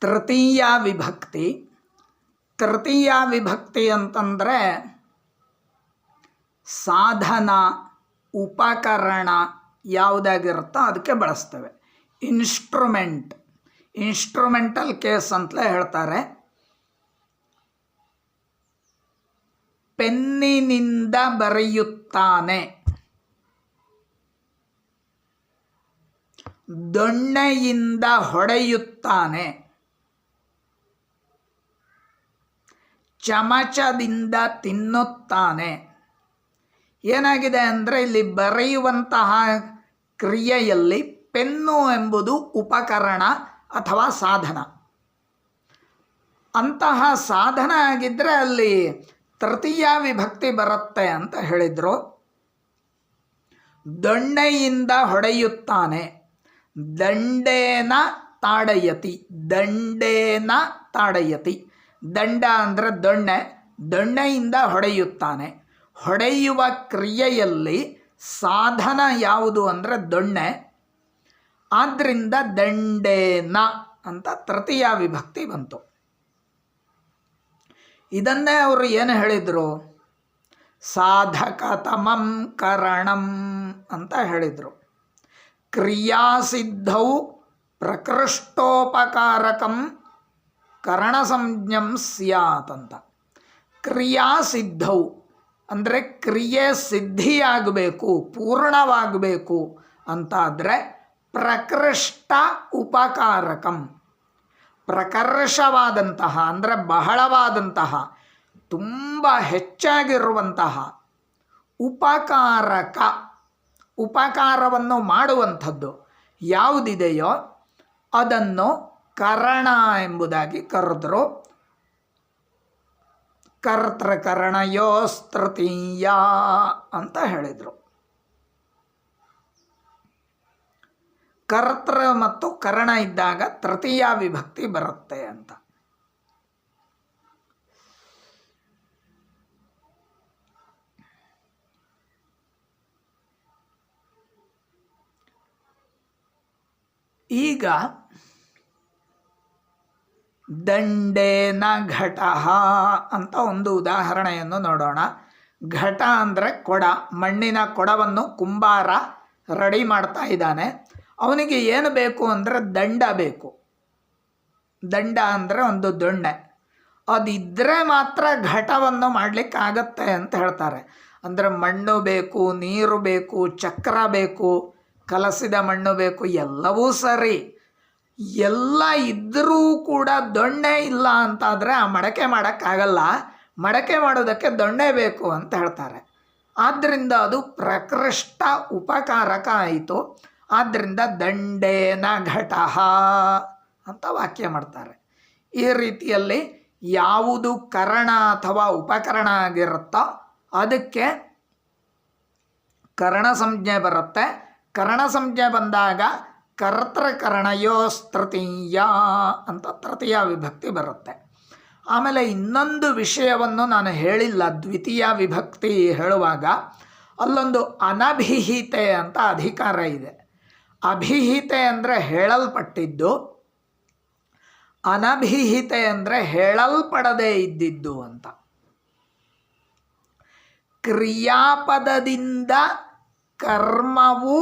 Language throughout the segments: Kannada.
ತೃತೀಯ ವಿಭಕ್ತಿ. ತೃತೀಯ ವಿಭಕ್ತಿ ಅಂತಂದರೆ ಸಾಧನ ಉಪಕರಣ ಯಾವುದಾಗಿರುತ್ತೋ ಅದಕ್ಕೆ ಬಳಸ್ತೇವೆ. ಇನ್ಸ್ಟ್ರೂಮೆಂಟಲ್ ಕೇಸ್ ಅಂತಲೇ ಹೇಳ್ತಾರೆ. ಪೆನ್ನಿನಿಂದ ಬರೆಯುತ್ತಾನೆ, ದೊಣ್ಣೆಯಿಂದ ಹೊಡೆಯುತ್ತಾನೆ, ಚಮಚದಿಂದ ತಿನ್ನುತ್ತಾನೆ. ಏನಾಗಿದೆ ಅಂದರೆ ಇಲ್ಲಿ ಬರೆಯುವಂತಹ ಕ್ರಿಯೆಯಲ್ಲಿ ಪೆನ್ನು ಎಂಬುದು ಉಪಕರಣ ಅಥವಾ ಸಾಧನ. ಅಂತಹ ಸಾಧನ ಆಗಿದ್ದರೆ ಅಲ್ಲಿ ತೃತೀಯ ವಿಭಕ್ತಿ ಬರುತ್ತೆ ಅಂತ ಹೇಳಿದರು. ದೊಣ್ಣೆಯಿಂದ ಹೊಡೆಯುತ್ತಾನೆ, ದಂಡೇನ ತಾಡಯತಿ, ದಂಡೇನ ತಾಡಯತಿ. ದಂಡ ಅಂದರೆ ದೊಣ್ಣೆ, ದೊಣ್ಣೆಯಿಂದ ಹೊಡೆಯುತ್ತಾನೆ. ಹೊಡೆಯುವ ಕ್ರಿಯೆಯಲ್ಲಿ ಸಾಧನ ಯಾವುದು ಅಂದರೆ ದೊಣ್ಣೆ. ಆದ್ದರಿಂದ ದಂಡೇನ ಅಂತ ತೃತೀಯ ವಿಭಕ್ತಿ ಬಂತು. ಇದನ್ನೇ ಅವರು ಏನು ಹೇಳಿದರು? ಸಾಧಕತಮಂ ಕರಣಂ ಅಂತ ಹೇಳಿದರು. ಕ್ರಿಯಾಸಿದ್ಧೌ ಪ್ರಕೃಷ್ಟೋಪಕಾರಕಂ ಕರಣಸಂಜ್ಞಂ ಸ್ಯಾತ್ ಅಂತ. ಕ್ರಿಯಾಸಿದ್ಧೌ ಅಂದರೆ ಕ್ರಿಯೆ ಸಿದ್ಧಿಯಾಗಬೇಕು, ಪೂರ್ಣವಾಗಬೇಕು ಅಂತಾದರೆ ಪ್ರಕೃಷ್ಟ ಉಪಕಾರಕಂ, ಪ್ರಕರ್ಷವಾದಂತಹ ಅಂದರೆ ಬಹಳವಾದಂತಹ, ತುಂಬ ಹೆಚ್ಚಾಗಿರುವಂತಹ ಉಪಕಾರಕ, ಉಪಕಾರವನ್ನು ಮಾಡುವಂಥದ್ದು ಯಾವುದಿದೆಯೋ ಅದನ್ನು ಕರಣ ಎಂಬುದಾಗಿ ಕರೆದರು. ಕರ್ತೃಕರಣಯೋಸ್ತೃತೀಯ ಅಂತ ಹೇಳಿದರು. ಕರ್ತೃ ಮತ್ತು ಕರಣ ಇದ್ದಾಗ ತೃತೀಯ ವಿಭಕ್ತಿ ಬರುತ್ತೆ ಅಂತ. ಈಗ ದಂಡೇನ ಘಟಃ ಅಂತ ಒಂದು ಉದಾಹರಣೆಯನ್ನು ನೋಡೋಣ. ಘಟ ಅಂದರೆ ಕೊಡ, ಮಣ್ಣಿನ ಕೊಡವನ್ನು ಕುಂಬಾರ ರೆಡಿ ಮಾಡ್ತಾ ಇದ್ದಾನೆ. ಅವನಿಗೆ ಏನು ಬೇಕು ಅಂದರೆ ದಂಡ ಬೇಕು. ದಂಡ ಅಂದರೆ ಒಂದು ದೊಣ್ಣೆ, ಅದಿದ್ದರೆ ಮಾತ್ರ ಘಟವನ್ನು ಮಾಡಲಿಕ್ಕಾಗತ್ತೆ ಅಂತ ಹೇಳ್ತಾರೆ. ಅಂದರೆ ಮಣ್ಣು ಬೇಕು, ನೀರು ಬೇಕು, ಚಕ್ರ ಬೇಕು, ಕಲಸಿದ ಮಣ್ಣು ಬೇಕು, ಎಲ್ಲವೂ ಸರಿ. ಎಲ್ಲ ಇದ್ದರೂ ಕೂಡ ದೊಣ್ಣೆ ಇಲ್ಲ ಅಂತಾದರೆ ಆ ಮಡಕೆ ಮಾಡೋಕ್ಕಾಗಲ್ಲ. ಮಡಕೆ ಮಾಡೋದಕ್ಕೆ ದೊಣ್ಣೆ ಬೇಕು ಅಂತ ಹೇಳ್ತಾರೆ. ಆದ್ದರಿಂದ ಅದು ಪ್ರಕೃಷ್ಟ ಉಪಕಾರಕ ಆಯಿತು. ಆದ್ದರಿಂದ ದಂಡೇನ ಘಟಃ ಅಂತ ವಾಕ್ಯ ಮಾಡ್ತಾರೆ. ಈ ರೀತಿಯಲ್ಲಿ ಯಾವುದು ಕರಣ ಅಥವಾ ಉಪಕರಣ ಆಗಿರುತ್ತೋ ಅದಕ್ಕೆ ಕರಣ ಸಂಜ್ಞೆ ಬರುತ್ತೆ. ಕರಣ ಸಂಜ್ಞೆ ಬಂದಾಗ ಕರ್ತೃಕರಣಯೋಸ್ತೃತೀಯ ಅಂತ ತೃತೀಯ ವಿಭಕ್ತಿ ಬರುತ್ತೆ. ಆಮೇಲೆ ಇನ್ನೊಂದು ವಿಷಯವನ್ನು ನಾನು ಹೇಳಿಲ್ಲ. ದ್ವಿತೀಯ ವಿಭಕ್ತಿ ಹೇಳುವಾಗ ಅಲ್ಲೊಂದು ಅನಭಿಹಿತೆ ಅಂತ ಅಧಿಕಾರ ಇದೆ. ಅಭಿಹಿತೆ ಅಂದರೆ ಹೇಳಲ್ಪಟ್ಟಿದ್ದು, ಅನಭಿಹಿತೆ ಅಂದರೆ ಹೇಳಲ್ಪಡದೇ ಇದ್ದಿದ್ದು ಅಂತ. ಕ್ರಿಯಾಪದದಿಂದ ಕರ್ಮವು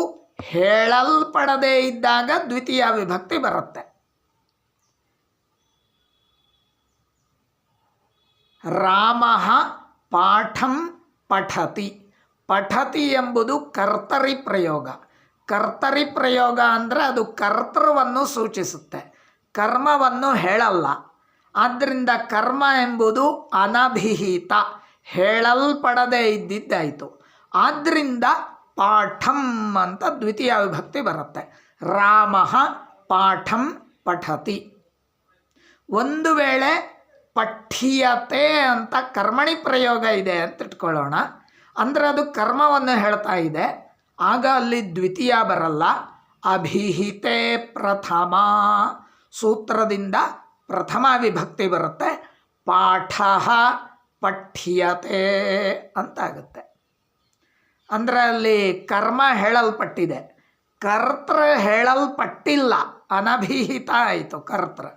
ಹೇಳಲ್ಪಡದೇ ಇದ್ದಾಗ ದ್ವಿತೀಯ ವಿಭಕ್ತಿ ಬರುತ್ತೆ. ರಾಮಃ ಪಾಠಂ ಪಠತಿ. ಪಠತಿ ಎಂಬುದು ಕರ್ತರಿ ಪ್ರಯೋಗ. ಕರ್ತರಿ ಪ್ರಯೋಗ ಅಂದರೆ ಅದು ಕರ್ತೃವನ್ನು ಸೂಚಿಸುತ್ತೆ, ಕರ್ಮವನ್ನು ಹೇಳಲ್ಲ. ಆದ್ದರಿಂದ ಕರ್ಮ ಎಂಬುದು ಅನಭಿಹಿತ, ಹೇಳಲ್ಪಡದೇ ಇದ್ದಿದ್ದಾಯಿತು. ಆದ್ದರಿಂದ ಪಾಠಂ ಅಂತ ದ್ವಿತೀಯ ವಿಭಕ್ತಿ ಬರುತ್ತೆ. ರಾಮಃ ಪಾಠಂ ಪಠತಿ. ಒಂದು ವೇಳೆ ಪಠ್ಯತೆ ಅಂತ ಕರ್ಮಣಿ ಪ್ರಯೋಗ ಇದೆ ಅಂತ ಇಟ್ಕೊಳ್ಳೋಣ. ಅಂದರೆ ಅದು ಕರ್ಮವನ್ನು ಹೇಳ್ತಾ ಇದೆ, ಆಗ ಅಲ್ಲಿ ದ್ವಿತೀಯ ಬರಲ್ಲ. ಅಭಿಹಿತೆ ಪ್ರಥಮ ಸೂತ್ರದಿಂದ ಪ್ರಥಮ ವಿಭಕ್ತಿ ಬರುತ್ತೆ. ಪಾಠ ಪಠ್ಯತೆ ಅಂತಾಗುತ್ತೆ. ಅಂದರೆ ಅಲ್ಲಿ ಕರ್ಮ ಹೇಳಲ್ಪಟ್ಟಿದೆ, ಕರ್ತೃ ಹೇಳಲ್ಪಟ್ಟಿಲ್ಲ, ಅನಭಿಹಿತ ಆಯಿತು ಕರ್ತೃ.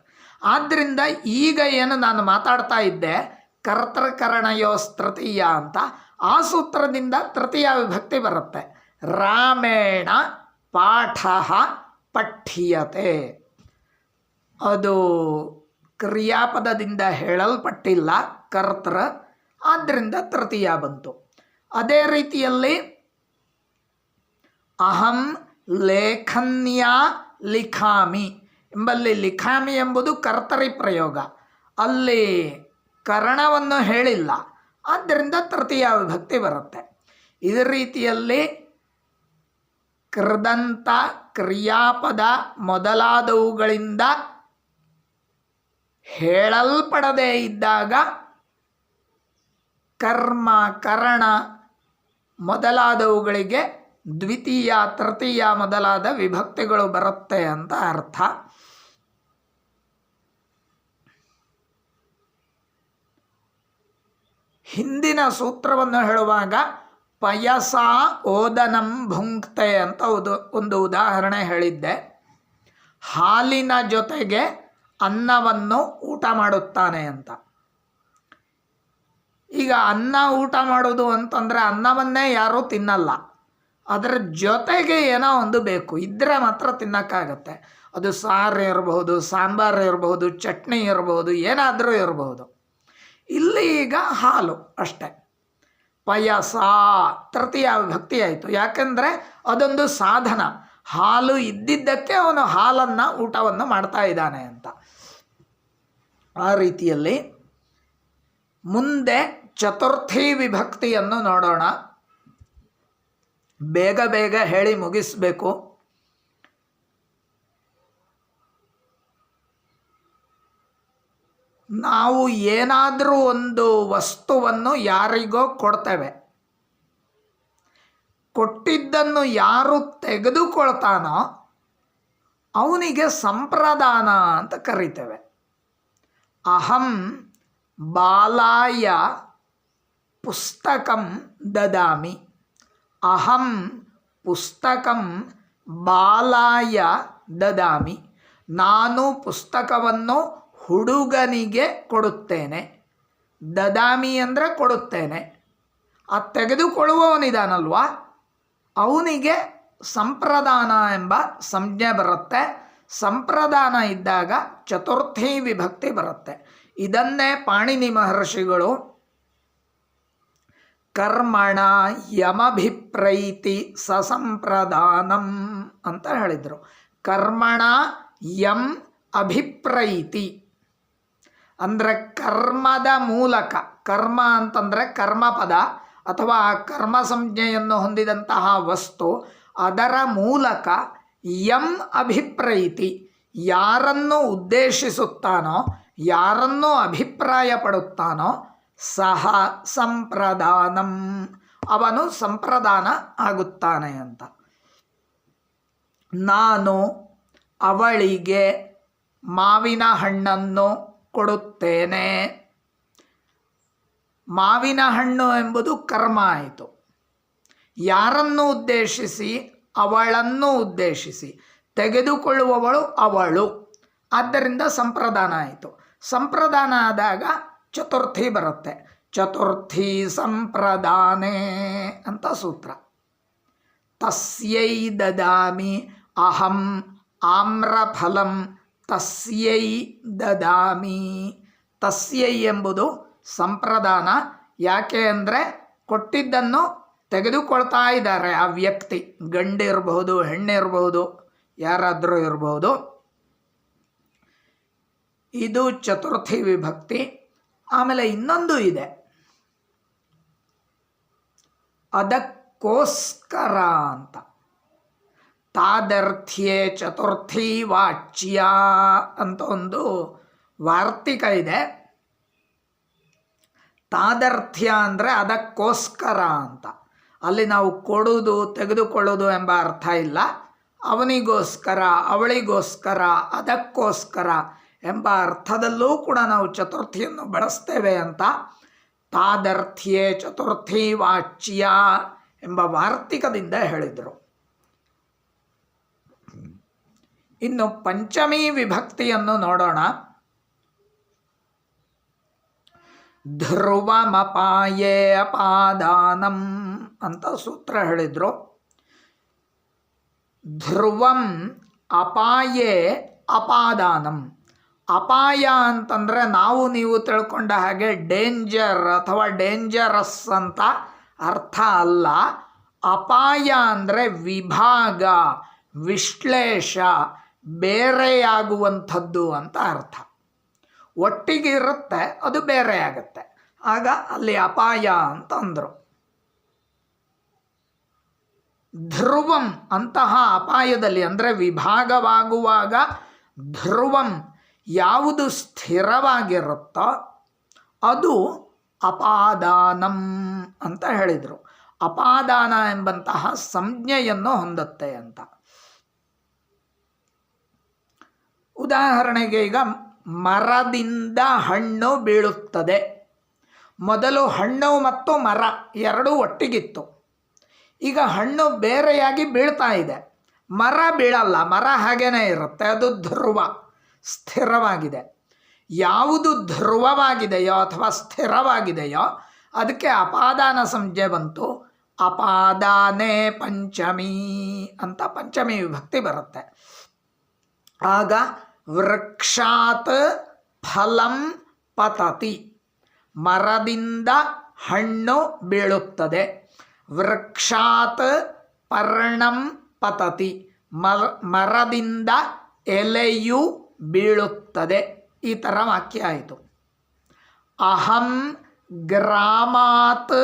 ಆದ್ದರಿಂದ ಈಗ ಏನು ನಾನು ಮಾತಾಡ್ತಾ ಇದ್ದೆ ಕರ್ತೃಕರಣಯೋಸ್ ತೃತೀಯ ಅಂತ, ಆ ಸೂತ್ರದಿಂದ ತೃತೀಯ ವಿಭಕ್ತಿ ಬರುತ್ತೆ. ರಾಮೇಣ ಪಾಠ ಪಠ್ಯತೆ, ಅದು ಕ್ರಿಯಾಪದದಿಂದ ಹೇಳಲ್ಪಟ್ಟಿಲ್ಲ ಕರ್ತೃ, ಆದ್ದರಿಂದ ತೃತೀಯ ಬಂತು. ಅದೇ ರೀತಿಯಲ್ಲಿ ಅಹಂ ಲೇಖನ್ಯ ಲಿಖಾಮಿ ಎಂಬಲ್ಲಿ ಲಿಖಾಮಿ ಎಂಬುದು ಕರ್ತರಿ ಪ್ರಯೋಗ, ಅಲ್ಲಿ ಕರಣವನ್ನು ಹೇಳಿಲ್ಲ, ಆದ್ದರಿಂದ ತೃತೀಯ ವಿಭಕ್ತಿ ಬರುತ್ತೆ. ಇದೇ ರೀತಿಯಲ್ಲಿ ಕೃದಂತ ಕ್ರಿಯಾಪದ ಮೊದಲಾದವುಗಳಿಂದ ಹೇಳಲ್ಪಡದೇ ಇದ್ದಾಗ ಕರ್ಮ ಕರಣ ಮೊದಲಾದವುಗಳಿಗೆ ದ್ವಿತೀಯ ತೃತೀಯ ಮೊದಲಾದ ವಿಭಕ್ತಿಗಳು ಬರುತ್ತೆ ಅಂತ ಅರ್ಥ. ಹಿಂದಿನ ಸೂತ್ರವನ್ನು ಹೇಳುವಾಗ ಪಯಸ ಓದನಂ ಭುಂಕ್ತೆ ಅಂತ ಒಂದು ಉದಾಹರಣೆ ಹೇಳಿದ್ದೆ. ಹಾಲಿನ ಜೊತೆಗೆ ಅನ್ನವನ್ನು ಊಟ ಮಾಡುತ್ತಾನೆ ಅಂತ. ಈಗ ಅನ್ನ ಊಟ ಮಾಡೋದು ಅಂತಂದರೆ ಅನ್ನವನ್ನೇ ಯಾರೂ ತಿನ್ನಲ್ಲ, ಅದರ ಜೊತೆಗೆ ಏನೋ ಒಂದು ಬೇಕು, ಇದ್ದರೆ ಮಾತ್ರ ತಿನ್ನೋಕ್ಕಾಗತ್ತೆ. ಅದು ಸಾರು ಇರಬಹುದು, ಸಾಂಬಾರು ಇರಬಹುದು, ಚಟ್ನಿ ಇರಬಹುದು, ಏನಾದರೂ ಇರಬಹುದು. ಇಲ್ಲಿ ಈಗ ಹಾಲು ಅಷ್ಟೆ. ಪಯಸ ತೃತೀಯ ವಿಭಕ್ತಿ ಆಯಿತು, ಯಾಕೆಂದರೆ ಅದೊಂದು ಸಾಧನ. ಹಾಲು ಇದ್ದಿದ್ದಕ್ಕೆ ಅವನು ಹಾಲನ್ನು ಊಟವನ್ನು ಮಾಡ್ತಾ ಇದ್ದಾನೆ ಅಂತ. ಆ ರೀತಿಯಲ್ಲಿ ಮುಂದೆ ಚತುರ್ಥಿ ವಿಭಕ್ತಿಯನ್ನು ನೋಡೋಣ. ಬೇಗ ಬೇಗ ಹೇಳಿ ಮುಗಿಸಬೇಕು. ನಾವು ಏನಾದರೂ ಒಂದು ವಸ್ತುವನ್ನು ಯಾರಿಗೋ ಕೊಡ್ತೇವೆ, ಕೊಟ್ಟಿದ್ದನ್ನು ಯಾರು ತೆಗೆದುಕೊಳ್ತಾನೋ ಅವನಿಗೆ ಸಂಪ್ರದಾನ ಅಂತ ಕರಿತೇವೆ. ಅಹಂ ಬಾಲಾಯ ಪುಸ್ತಕಂ ದದಾಮಿ, ಅಹಂ ಪುಸ್ತಕಂ ಬಾಲಾಯ ದದಾಮಿ, ನಾನು ಪುಸ್ತಕವನ್ನು ಹುಡುಗನಿಗೆ ಕೊಡುತ್ತೇನೆ. ದದಾಮಿ ಅಂದರೆ ಕೊಡುತ್ತೇನೆ. ಆ ತೆಗೆದುಕೊಳ್ಳುವವನಿದಾನಲ್ವ ಅವನಿಗೆ ಸಂಪ್ರದಾನ ಎಂಬ ಸಂಜ್ಞೆ ಬರುತ್ತೆ. ಸಂಪ್ರದಾನ ಇದ್ದಾಗ ಚತುರ್ಥಿ ವಿಭಕ್ತಿ ಬರುತ್ತೆ. ಇದನ್ನೇ ಪಾಣಿನಿ ಮಹರ್ಷಿಗಳು ಕರ್ಮಣ ಯಮಭಿಪ್ರೈತಿ ಸಸಂಪ್ರದಾನಂ ಅಂತ ಹೇಳಿದರು. ಕರ್ಮಣ ಯಂ ಅಭಿಪ್ರೈತಿ ಅಂದರೆ ಕರ್ಮದ ಮೂಲಕ, ಕರ್ಮ ಅಂತಂದರೆ ಕರ್ಮಪದ ಅಥವಾ ಕರ್ಮ ಸಂಜ್ಞೆಯನ್ನು ಹೊಂದಿದಂತಹ ವಸ್ತು, ಅದರ ಮೂಲಕ ಯಂ ಅಭಿಪ್ರೈತಿ ಯಾರನ್ನು ಉದ್ದೇಶಿಸುತ್ತಾನೋ, ಯಾರನ್ನು ಅಭಿಪ್ರಾಯ ಪಡುತ್ತಾನೋ ಸಹ ಸಂಪ್ರದಾನಂ ಅವನು ಸಂಪ್ರದಾನ ಆಗುತ್ತಾನೆ ಅಂತ. ನಾನು ಅವಳಿಗೆ ಮಾವಿನ ಹಣ್ಣನ್ನು ಕೊಡುತ್ತೇನೆ. ಮಾವಿನ ಹಣ್ಣು ಎಂಬುದು ಕರ್ಮ ಆಯಿತು. ಯಾರನ್ನು ಉದ್ದೇಶಿಸಿ? ಅವಳನ್ನು ಉದ್ದೇಶಿಸಿ. ತೆಗೆದುಕೊಳ್ಳುವವಳು ಅವಳು, ಆದ್ದರಿಂದ ಸಂಪ್ರದಾನ ಆಯಿತು. ಸಂಪ್ರದಾನ ಆದಾಗ ಚತುರ್ಥಿ ಬರುತ್ತೆ. ಚತುರ್ಥಿ ಸಂಪ್ರದಾನೇ ಅಂತ ಸೂತ್ರ. ತಸ್ಯೈ ದದಾಮಿ ಅಹಂ ಆಮ್ರಫಲಂ ತಸ್ಯೈ ದದಾಮಿ. ತಸ್ಯೈ ಎಂಬುದು ಸಂಪ್ರದಾನ. ಯಾಕೆ ಅಂದರೆ ಕೊಟ್ಟಿದ್ದನ್ನು ತೆಗೆದುಕೊಳ್ತಾ ಇದ್ದಾರೆ ಆ ವ್ಯಕ್ತಿ, ಗಂಡಿರಬಹುದು ಹೆಣ್ಣಿರಬಹುದು ಯಾರಾದರೂ ಇರಬಹುದು. ಇದು ಚತುರ್ಥಿ ವಿಭಕ್ತಿ. ಆಮೇಲೆ ಇನ್ನೊಂದು ಇದೆ, ಅದಕ್ಕೋಸ್ಕರ ಅಂತ. ತಾದರ್ಥ್ಯೆ ಚತುರ್ಥಿ ವಾಚ್ಯ ಅಂತ ಒಂದು ವಾರ್ತಿಕ ಇದೆ. ತಾದರ್ಥ್ಯ ಅಂದರೆ ಅದಕ್ಕೋಸ್ಕರ ಅಂತ. ಅಲ್ಲಿ ನಾವು ಕೊಡುವುದು ತೆಗೆದುಕೊಳ್ಳೋದು ಎಂಬ ಅರ್ಥ ಇಲ್ಲ. ಅವನಿಗೋಸ್ಕರ, ಅವಳಿಗೋಸ್ಕರ, ಅದಕ್ಕೋಸ್ಕರ ಎಂಬ ಅರ್ಥದಲ್ಲೂ ಕೂಡ ನಾವು ಚತುರ್ಥಿಯನ್ನು ಬಳಸ್ತೇವೆ ಅಂತ. ತಾದರ್ಥ್ಯೆ ಚತುರ್ಥಿ ವಾಚ್ಯ ಎಂಬ ವಾರ್ತಿಕದಿಂದ ಹೇಳಿದರು. ಇನ್ನು ಪಂಚಮಿ ವಿಭಕ್ತಿಯನ್ನು ನೋಡೋಣ. ಧ್ರುವಮಪಾಯೇ ಅಪಾದಾನಂ ಅಂತ ಸೂತ್ರ ಹೇಳಿದರು. ಧ್ರುವಂ ಅಪಾಯೇ ಅಪಾದಾನಂ. ಅಪಾಯ ಅಂತಂದರೆ ನಾವು ನೀವು ತಿಳ್ಕೊಂಡ ಹಾಗೆ ಡೇಂಜರ್ ಅಥವಾ ಡೇಂಜರಸ್ ಅಂತ ಅರ್ಥ ಅಲ್ಲ. ಅಪಾಯ ಅಂದರೆ ವಿಭಾಗ, ವಿಶ್ಲೇಷ, ಬೇರೆಯಾಗುವಂಥದ್ದು ಅಂತ ಅರ್ಥ. ಒಟ್ಟಿಗೆ ಇರುತ್ತೆ, ಅದು ಬೇರೆ ಆಗುತ್ತೆ, ಆಗ ಅಲ್ಲಿ ಅಪಾಯ ಅಂತ ಅಂದರು. ಧ್ರುವಂ ಅಂತಹ ಅಪಾಯದಲ್ಲಿ ಅಂದರೆ ವಿಭಾಗವಾಗುವಾಗ ಧ್ರುವಂ ಯಾವುದು ಸ್ಥಿರವಾಗಿರುತ್ತೋ ಅದು ಅಪಾದಾನಂ ಅಂತ ಹೇಳಿದರು. ಅಪಾದಾನ ಎಂಬಂತಹ ಸಂಜ್ಞೆಯನ್ನು ಹೊಂದುತ್ತೆ ಅಂತ. ಉದಾಹರಣೆಗೆ ಈಗ ಮರದಿಂದ ಹಣ್ಣು ಬೀಳುತ್ತದೆ. ಮೊದಲು ಹಣ್ಣು ಮತ್ತು ಮರ ಎರಡೂ ಒಟ್ಟಿಗಿತ್ತು. ಈಗ ಹಣ್ಣು ಬೇರೆಯಾಗಿ ಬೀಳ್ತಾ ಇದೆ, ಮರ ಬೀಳಲ್ಲ, ಮರ ಹಾಗೇನೇ ಇರುತ್ತೆ, ಅದು ಧ್ರುವ, ಸ್ಥಿರವಾಗಿದೆ. ಯಾವುದು ಧ್ರುವವಾಗಿದೆಯೋ ಅಥವಾ ಸ್ಥಿರವಾಗಿದೆಯೋ ಅದಕ್ಕೆ ಅಪಾದಾನ ಸಂಜ್ಞೆ ಬಂತು. ಅಪಾದಾನೇ ಪಂಚಮಿ ಅಂತ ಪಂಚಮಿ ವಿಭಕ್ತಿ ಬರುತ್ತೆ. ಆಗ ವೃಕ್ಷಾತ್ ಫಲಂ ಪತತಿ, ಮರದಿಂದ ಹಣ್ಣು ಬೀಳುತ್ತದೆ. ವೃಕ್ಷಾತ್ ಪರ್ಣಂ ಪತತಿ, ಮರದಿಂದ ಎಲೆಯು ಬೀಳುತ್ತದೆ. ಈ ಥರ ವಾಕ್ಯ ಆಯಿತು. ಅಹಂ ಗ್ರಾಮಾತ್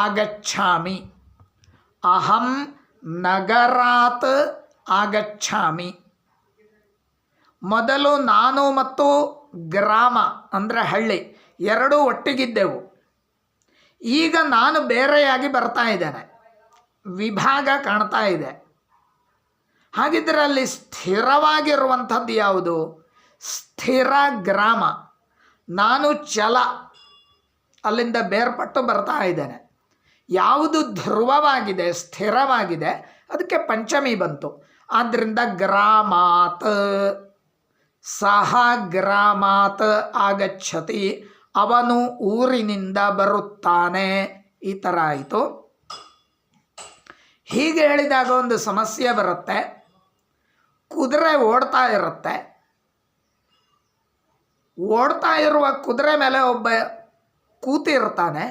ಆಗಚ್ಛಾಮಿ, ಅಹಂ ನಗರಾತ್ ಆಗಚ್ಛಾಮಿ. ಮೊದಲು ನಾನು ಮತ್ತು ಗ್ರಾಮ ಅಂದರೆ ಹಳ್ಳಿ ಎರಡೂ ಒಟ್ಟಿಗಿದ್ದೆವು. ಈಗ ನಾನು ಬೇರೆಯಾಗಿ ಬರ್ತಾ ಇದ್ದೇನೆ, ವಿಭಾಗ ಕಾಣ್ತಾ ಇದೆ. ಹಾಗಿದ್ರೆ ಅಲ್ಲಿ ಸ್ಥಿರವಾಗಿರುವಂಥದ್ದು ಯಾವುದು? ಸ್ಥಿರ ಗ್ರಾಮ. ನಾನು ಚಲ, ಅಲ್ಲಿಂದ ಬೇರ್ಪಟ್ಟು ಬರ್ತಾ ಇದ್ದೇನೆ. ಯಾವುದು ಧ್ರುವವಾಗಿದೆ, ಸ್ಥಿರವಾಗಿದೆ, ಅದಕ್ಕೆ ಪಂಚಮಿ ಬಂತು. ಆದ್ದರಿಂದ ಗ್ರಾಮಾತ್, ಸಹ ಗ್ರಾಮಾತ್ ಆಗಚ್ಚತಿ, ಅವನು ಊರಿನಿಂದ ಬರುತ್ತಾನೆ. ಈ ಥರ ಆಯಿತು. ಹೀಗೆ ಹೇಳಿದಾಗ ಒಂದು ಸಮಸ್ಯೆ ಬರುತ್ತೆ. ಕುದುರೆ ಓಡ್ತಾ ಇರುತ್ತೆ, ಓಡ್ತಾ ಇರುವ ಕುದುರೆ ಮೇಲೆ ಒಬ್ಬ ಕೂತಿರ್ತಾನೆ,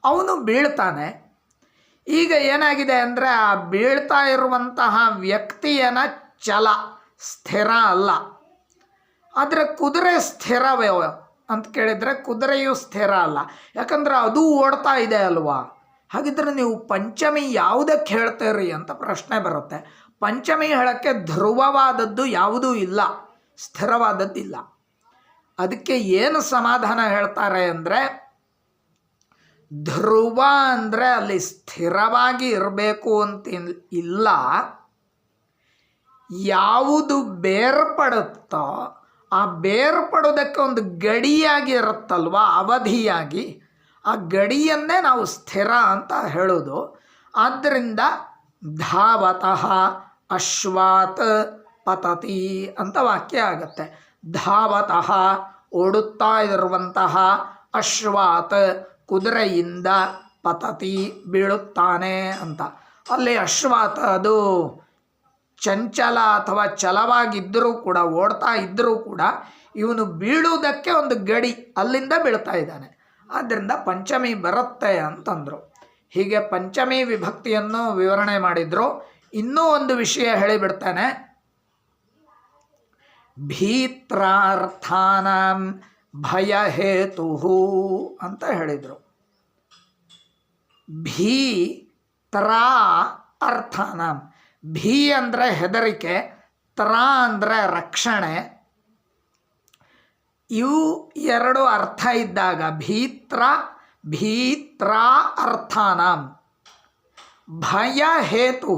ಅವನು ಬೀಳ್ತಾನೆ. ಈಗ ಏನಾಗಿದೆ ಅಂದರೆ ಆ ಬೀಳ್ತಾ ಇರುವಂತಹ ವ್ಯಕ್ತಿಯನ ಚಲ, ಸ್ಥಿರ ಅಲ್ಲ. ಆದರೆ ಕುದುರೆ ಸ್ಥಿರವೇ ಅಂತ ಕೇಳಿದರೆ ಕುದುರೆಯು ಸ್ಥಿರ ಅಲ್ಲ, ಯಾಕಂದರೆ ಅದು ಓಡ್ತಾ ಇದೆ ಅಲ್ವಾ. ಹಾಗಿದ್ರೆ ನೀವು ಪಂಚಮಿ ಯಾವುದಕ್ಕೆ ಹೇಳ್ತೀರಿ ಅಂತ ಪ್ರಶ್ನೆ ಬರುತ್ತೆ. ಪಂಚಮಿ ಹೇಳೋಕ್ಕೆ ಧ್ರುವವಾದದ್ದು ಯಾವುದೂ ಇಲ್ಲ, ಸ್ಥಿರವಾದದ್ದಿಲ್ಲ. ಅದಕ್ಕೆ ಏನು ಸಮಾಧಾನ ಹೇಳ್ತಾರೆ ಅಂದರೆ, ಧ್ರುವ ಅಂದರೆ ಅಲ್ಲಿ ಸ್ಥಿರವಾಗಿ ಇರಬೇಕು ಅಂತ ಇಲ್ಲ, ಯಾವುದು ಬೇರ್ಪಡುತ್ತೋ ಆ ಬೇರ್ಪಡೋದಕ್ಕೆ ಒಂದು ಗಡಿಯಾಗಿ ಇರುತ್ತಲ್ವ, ಅವಧಿಯಾಗಿ, ಆ ಗಡಿಯನ್ನೇ ನಾವು ಸ್ಥಿರ ಅಂತ ಹೇಳೋದು. ಆದ್ದರಿಂದ ಧಾವತಃ ಅಶ್ವಾತ್ ಪತತಿ ಅಂತ ವಾಕ್ಯ ಆಗುತ್ತೆ. ಧಾವತಃ ಓಡುತ್ತಾ ಇರುವಂತಹ, ಅಶ್ವಾತ್ ಕುದುರೆಯಿಂದ, ಪತತಿ ಬೀಳುತ್ತಾನೆ ಅಂತ. ಅಲ್ಲಿ ಅಶ್ವಾತ್ ಅದು ಚಂಚಲ ಅಥವಾ ಚಲವಾಗಿದ್ದರೂ ಕೂಡ, ಓಡ್ತಾ ಇದ್ದರೂ ಕೂಡ ಇವನು ಬೀಳುವುದಕ್ಕೆ ಒಂದು ಗಡಿ, ಅಲ್ಲಿಂದ ಬೀಳ್ತಾ ಇದ್ದಾನೆ. ಆದ್ದರಿಂದ ಪಂಚಮಿ ಬರುತ್ತೆ ಅಂತಂದರು. ಹೀಗೆ ಪಂಚಮಿ ವಿಭಕ್ತಿಯನ್ನು ವಿವರಣೆ ಮಾಡಿದರು. ಇನ್ನೂ ಒಂದು ವಿಷಯ ಹೇಳಿಬಿಡ್ತಾನೆ. ಭೀತ್ರಾರ್ಥಾನಾಂ ಭಯಹೇತು ಅಂತ ಹೇಳಿದರು. ಭೀ ತ್ರ ಅರ್ಥಾನಾಂ, ಭೀ ಅಂದರೆ ಹೆದರಿಕೆ, ತ್ರ ಅಂದರೆ ರಕ್ಷಣೆ. ಇವು ಎರಡು ಅರ್ಥ ಇದ್ದಾಗ ಭೀತ್ರ ಅರ್ಥಾನಾಂ, ಭಯ ಹೇತು,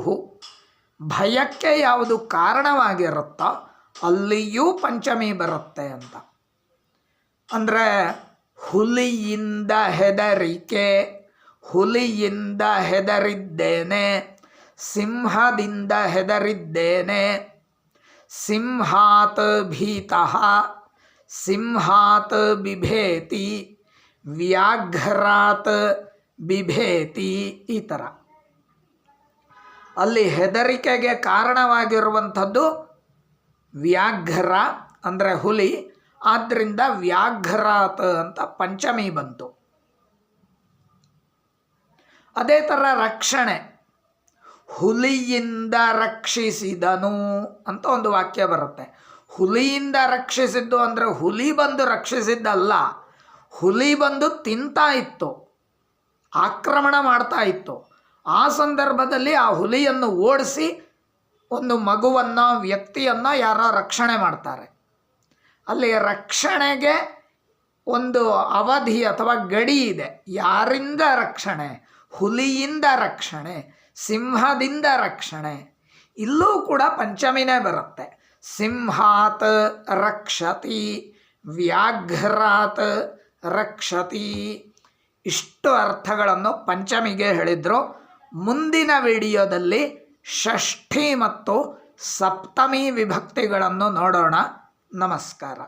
ಭಯಕ್ಕೆ ಯಾವುದು ಕಾರಣವಾಗಿರುತ್ತೋ ಅಲ್ಲಿಯೂ ಪಂಚಮಿ ಬರುತ್ತೆ ಅಂತ. ಅಂದರೆ ಹುಲಿಯಿಂದ ಹೆದರಿಕೆ, ಹುಲಿಯಿಂದ ಹೆದರಿದ್ದೇನೆ, ಸಿಂಹದಿಂದ ಹೆದರಿದ್ದೇನೆ, ಸಿಂಹಾತ್ ಭೀತಃ, ಸಿಂಹಾತ್ ಬಿಭೇತಿ, ವ್ಯಾಘ್ರಾತ್ ಬಿಭೇತಿ, ಈ ಥರ. ಅಲ್ಲಿ ಹೆದರಿಕೆಗೆ ಕಾರಣವಾಗಿರುವಂಥದ್ದು ವ್ಯಾಘ್ರ ಅಂದರೆ ಹುಲಿ, ಆದ್ದರಿಂದ ವ್ಯಾಘ್ರಾತ್ ಅಂತ ಪಂಚಮಿ ಬಂತು. ಅದೇ ಥರ ರಕ್ಷಣೆ, ಹುಲಿಯಿಂದ ರಕ್ಷಿಸಿದನು ಅಂತ ಒಂದು ವಾಕ್ಯ ಬರುತ್ತೆ. ಹುಲಿಯಿಂದ ರಕ್ಷಿಸಿದ್ದು ಅಂದರೆ ಹುಲಿ ಬಂದು ರಕ್ಷಿಸಿದ್ದಲ್ಲ, ಹುಲಿ ಬಂದು ತಿಂತಾ ಇತ್ತು, ಆಕ್ರಮಣ ಮಾಡ್ತಾ ಇತ್ತು. ಆ ಸಂದರ್ಭದಲ್ಲಿ ಆ ಹುಲಿಯನ್ನು ಓಡಿಸಿ ಒಂದು ಮಗುವನ್ನು, ವ್ಯಕ್ತಿಯನ್ನು ಯಾರೋ ರಕ್ಷಣೆ ಮಾಡ್ತಾರೆ. ಅಲ್ಲಿ ರಕ್ಷಣೆಗೆ ಒಂದು ಅವಧಿ ಅಥವಾ ಗಡಿ ಇದೆ. ಯಾರಿಂದ ರಕ್ಷಣೆ? ಹುಲಿಯಿಂದ ರಕ್ಷಣೆ, ಸಿಂಹದಿಂದ ರಕ್ಷಣೆ. ಇಲ್ಲೂ ಕೂಡ ಪಂಚಮಿನೇ ಬರುತ್ತೆ. ಸಿಂಹಾತ್ ರಕ್ಷತಿ, ವ್ಯಾಘ್ರಾತ್ ರಕ್ಷತಿ. ಇಷ್ಟು ಅರ್ಥಗಳನ್ನು ಪಂಚಮಿಗೆ ಹೇಳಿದರು. ಮುಂದಿನ ವಿಡಿಯೋದಲ್ಲಿ ಷಷ್ಠಿ ಮತ್ತು ಸಪ್ತಮಿ ವಿಭಕ್ತಿಗಳನ್ನು ನೋಡೋಣ. ನಮಸ್ಕಾರ.